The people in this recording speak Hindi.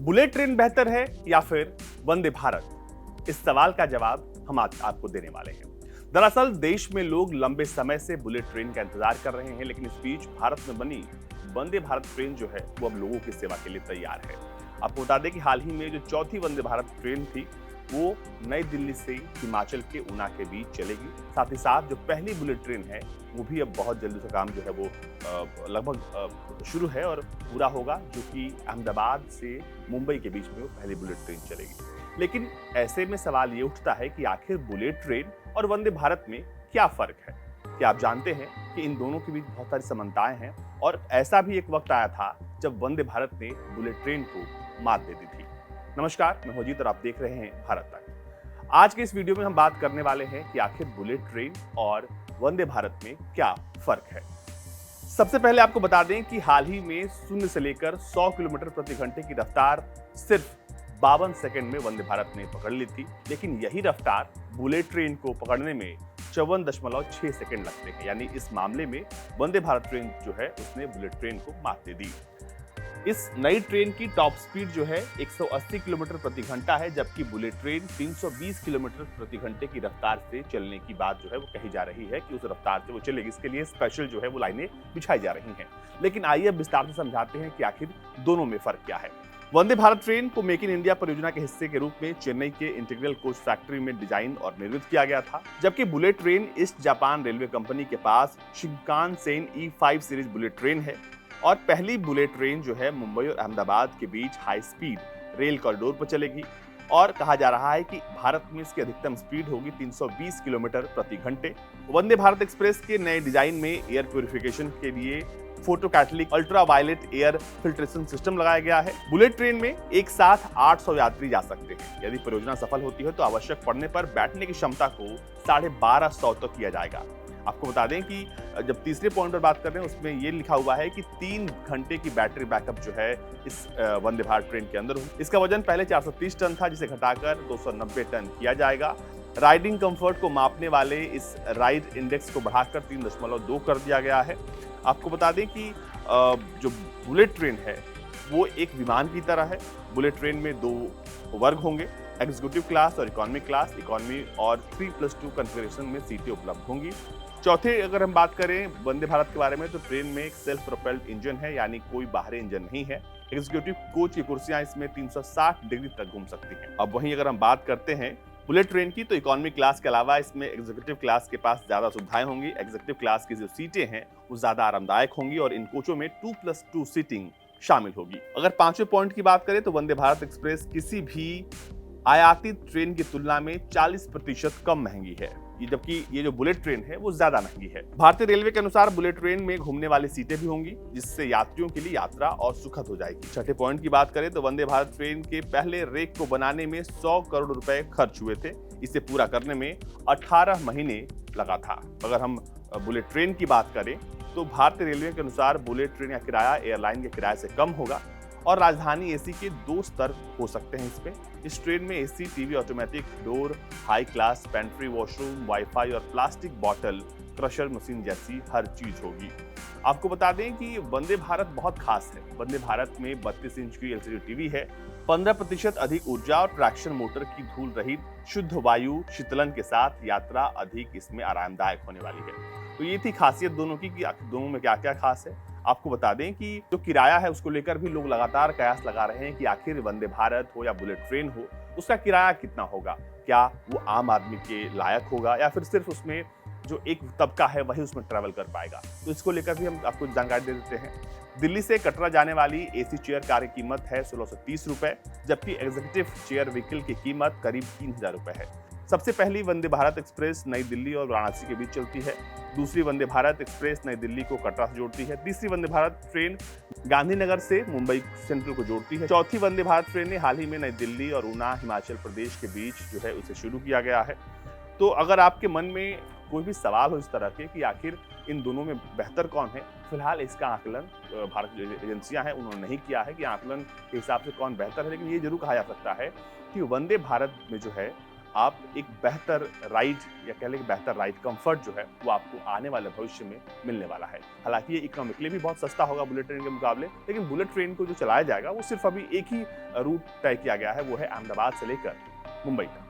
बुलेट ट्रेन बेहतर है या फिर वंदे भारत? इस सवाल का जवाब हम आज आपको देने वाले हैं। दरअसल देश में लोग लंबे समय से बुलेट ट्रेन का इंतजार कर रहे हैं, लेकिन इस बीच भारत में बनी वंदे भारत ट्रेन जो है वो अब लोगों की सेवा के लिए तैयार है। आपको बता दें कि हाल ही में जो चौथी वंदे भारत ट्रेन थी वो नई दिल्ली से हिमाचल के ऊना के बीच चलेगी। साथ ही साथ जो पहली बुलेट ट्रेन है वो भी अब बहुत जल्दी उसका काम जो है वो लगभग शुरू है और पूरा होगा, जो कि अहमदाबाद से मुंबई के बीच में वो पहली बुलेट ट्रेन चलेगी। लेकिन ऐसे में सवाल ये उठता है कि आखिर बुलेट ट्रेन और वंदे भारत में क्या फर्क है? क्या आप जानते हैं कि इन दोनों के बीच बहुत सारी समानताएं हैं और ऐसा भी एक वक्त आया था जब वंदे भारत ने बुलेट ट्रेन को मात दे दी थी। नमस्कार, मैं होजीत और आप देख रहे हैं भारत तक। आज के इस वीडियो में हम बात करने वाले हैं कि आखिर बुलेट ट्रेन और वंदे भारत में क्या फर्क है। सबसे पहले आपको बता दें कि हाल ही में 0 से लेकर 100 किलोमीटर प्रति घंटे की रफ्तार सिर्फ 52 सेकंड में वंदे भारत ने पकड़ ली थी, लेकिन यही रफ्तार बुलेट ट्रेन को पकड़ने में 54.6 सेकंड लगते हैं। यानी इस मामले में वंदे भारत ट्रेन जो है उसने बुलेट ट्रेन को मात दे दी। इस नई ट्रेन की टॉप स्पीड जो है 180 किलोमीटर प्रति घंटा है, जबकि बुलेट ट्रेन 320 किलोमीटर प्रति घंटे की रफ्तार से चलने की बात जो है वो कही जा रही है कि उस रफ्तार से वो चलेगी। इसके लिए स्पेशल जो है वो लाइनें बिछाई जा रही हैं। लेकिन आइए अब विस्तार से समझाते हैं कि आखिर दोनों में फर्क क्या है। वंदे भारत ट्रेन को मेक इन इंडिया परियोजना के हिस्से के रूप में चेन्नई के इंटीग्रल कोच फैक्ट्री में डिजाइन और निर्मित किया गया था, जबकि bullet train east Japan railway company के पास Shinkansen E5 series bullet train है। और पहली बुलेट ट्रेन जो है मुंबई और अहमदाबाद के बीच हाई स्पीड रेल कॉरिडोर पर चलेगी और कहा जा रहा है कि भारत में इसकी अधिकतम स्पीड होगी 320 किलोमीटर प्रति घंटे। वंदे भारत एक्सप्रेस के नए डिजाइन में एयर प्यूरिफिकेशन के लिए photo catalytic ultra violet air filtration system लगाया गया है। बुलेट ट्रेन में एक साथ 800 यात्री जा सकते हैं। यदि परियोजना सफल होती है तो आवश्यक पड़ने पर बैठने की क्षमता को 1250 तक किया जाएगा। आपको बता दें कि जब तीसरे पॉइंट पर बात कर रहे हैं उसमें ये लिखा हुआ है कि 3 घंटे की बैटरी बैकअप जो है इस वंदे भारत ट्रेन के अंदर होगी। इसका वजन पहले 430 टन था, जिसे घटाकर 290 टन किया जाएगा। राइडिंग कंफर्ट को मापने वाले इस राइड इंडेक्स को बढ़ाकर 3.2 कर दिया गया है। आपको बता दें कि जो बुलेट ट्रेन है वो एक विमान की तरह है। बुलेट ट्रेन में 2 वर्ग होंगे, एग्जीक्यूटिव क्लास और इकोनॉमिक क्लास। इकोनॉमी और 3+2 कॉन्फ़िगरेशन में सीटें उपलब्ध होंगी। चौथे अगर हम बात करें वंदे भारत के बारे में तो ट्रेन में एक सेल्फ प्रोपेल्ड इंजन है, यानी कोई बाहरी इंजन नहीं है। एग्जीक्यूटिव कोच की कुर्सियां इसमें 360 डिग्री तक घूम सकती हैं। अब वहीं अगर हम बात करते हैं बुलेट ट्रेन की तो इकोनॉमी क्लास के अलावा इसमें एग्जीक्यूटिव क्लास के पास ज्यादा सुविधाएं होंगी। एग्जीक्यूटिव क्लास की जो सीटें हैं वो ज्यादा आरामदायक होंगी और इन कोचों में 2+2 सीटिंग शामिल होगी। अगर 5वें पॉइंट की बात करें तो वंदे भारत एक्सप्रेस किसी भी आयातित ट्रेन की तुलना में 40% कम महंगी है, जबकि ये जो बुलेट ट्रेन है वो ज्यादा महंगी है। भारतीय रेलवे के अनुसार बुलेट ट्रेन में घूमने वाली सीटें भी होंगी, जिससे यात्रियों के लिए यात्रा और सुखद हो जाएगी। छठे पॉइंट की बात करें तो वंदे भारत ट्रेन के पहले रेक को बनाने में 100 करोड़ रुपए खर्च हुए थे। इसे पूरा करने में 18 महीने लगा था। अगर हम बुलेट ट्रेन की बात करें तो भारतीय रेलवे के अनुसार बुलेट ट्रेन का किराया एयरलाइन के किराए से कम होगा और राजधानी एसी के 2 स्तर हो सकते हैं इसमें। इस ट्रेन में AC, TV, automatic door, high class pantry, washroom, wifi और प्लास्टिक बॉटल क्रशर मशीन जैसी हर चीज होगी। आपको बता दें कि वंदे भारत बहुत खास है। वंदे भारत में 32 इंच की एलसीडी टीवी है, 15% अधिक ऊर्जा और ट्रैक्शन मोटर की धूल रहित शुद्ध वायु शीतलन के साथ यात्रा अधिक इसमें आरामदायक होने वाली है। तो ये थी खासियत दोनों की कि दोनों में क्या क्या खास है। आपको बता दें कि जो किराया है उसको लेकर भी लोग लगातार कयास लगा रहे हैं कि आखिर वंदे भारत हो या बुलेट ट्रेन हो उसका किराया कितना होगा, क्या वो आम आदमी के लायक होगा या फिर सिर्फ उसमें जो एक तबका है वही उसमें ट्रैवल कर पाएगा। तो इसको लेकर भी हम आपको जानकारी दे देते हैं। दिल्ली से कटरा जाने वाली एसी चेयर कार की कीमत है 1630 रुपए, जबकि एग्जीक्यूटिव चेयर व्हीकल की कीमत करीब 3000 रुपए है। सबसे पहली वंदे भारत एक्सप्रेस नई दिल्ली और वाराणसी के बीच चलती है। दूसरी वंदे भारत एक्सप्रेस नई दिल्ली को कटरा से जोड़ती है। तीसरी वंदे भारत ट्रेन गांधीनगर से मुंबई सेंट्रल को जोड़ती है। चौथी वंदे भारत ट्रेन ने हाल ही में नई दिल्ली और ऊना हिमाचल प्रदेश के बीच जो है उसे शुरू किया गया है। तो अगर आपके मन में कोई भी सवाल हो इस तरह के कि आखिर इन दोनों में बेहतर कौन है, फिलहाल इसका आकलन भारत जो एजेंसियां हैं उन्होंने नहीं किया है कि आकलन के हिसाब से कौन बेहतर है, लेकिन ये जरूर कहा जा सकता है कि वंदे भारत में जो है आप एक बेहतर राइड या कह लें कि बेहतर राइड कंफर्ट जो है वो आपको आने वाले भविष्य में मिलने वाला है। हालांकि ये इकोनॉमिकली भी बहुत सस्ता होगा बुलेट ट्रेन के मुकाबले, लेकिन बुलेट ट्रेन को जो चलाया जाएगा वो सिर्फ अभी एक ही रूट तय किया गया है, वो है अहमदाबाद से लेकर मुंबई तक।